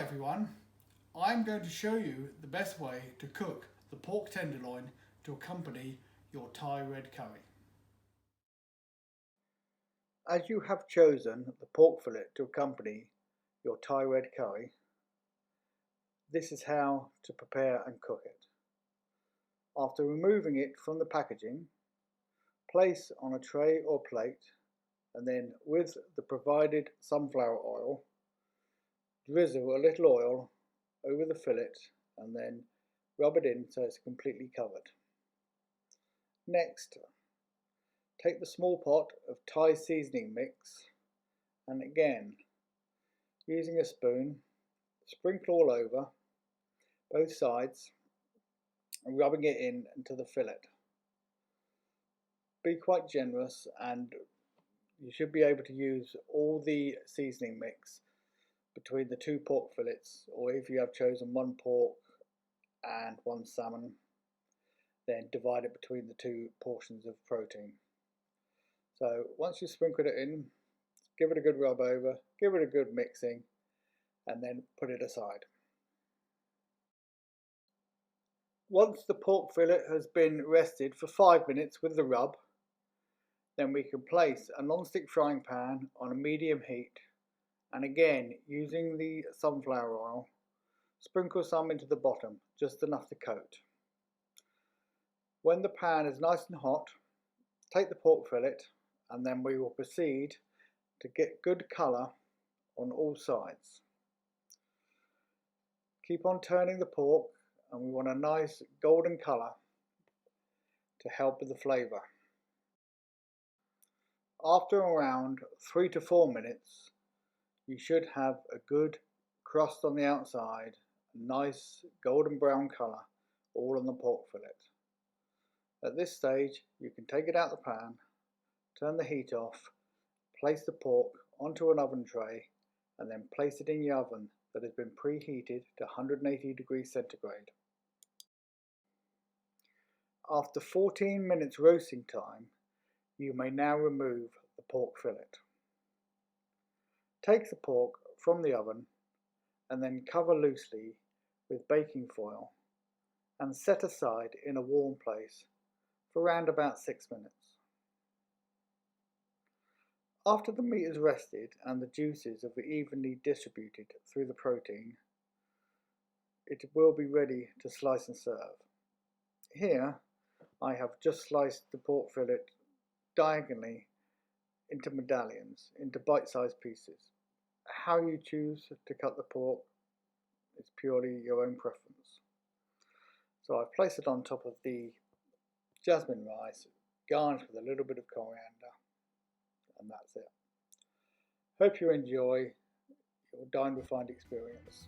everyone, I'm going to show you the best way to cook the pork tenderloin to accompany your Thai red curry. As you have chosen the pork fillet to accompany your Thai red curry, this is how to prepare and cook it. After removing it from the packaging, place on a tray or plate, and then with the provided sunflower oil, drizzle a little oil over the fillet and then rub it in so it's completely covered. Next, take the small pot of Thai seasoning mix and again, using a spoon, sprinkle all over both sides and rubbing it in into the fillet. Be quite generous and you should be able to use all the seasoning mix between the two pork fillets, or if you have chosen one pork and one salmon, then divide it between the two portions of protein. So once you've sprinkled it in, give it a good rub over, give it a good mixing, and then put it aside. Once the pork fillet has been rested for 5 minutes with the rub, then we can place a non-stick frying pan on a medium heat, and again, using the sunflower oil, sprinkle some into the bottom, just enough to coat. When the pan is nice and hot, take the pork fillet and then we will proceed to get good colour on all sides. Keep on turning the pork and we want a nice golden colour to help with the flavour. After around 3 to 4 minutes, you should have a good crust on the outside, a nice golden brown colour all on the pork fillet. At this stage you can take it out the pan, turn the heat off, place the pork onto an oven tray and then place it in the oven that has been preheated to 180 degrees centigrade. After 14 minutes roasting time, you may now remove the pork fillet. Take the pork from the oven and then cover loosely with baking foil and set aside in a warm place for around about 6 minutes. After the meat is rested and the juices are evenly distributed through the protein, it will be ready to slice and serve. Here I have just sliced the pork fillet diagonally into medallions, into bite-sized pieces. How you choose to cut the pork is purely your own preference. So I've placed it on top of the jasmine rice, garnished with a little bit of coriander, and that's it. Hope you enjoy your Dine Refined experience.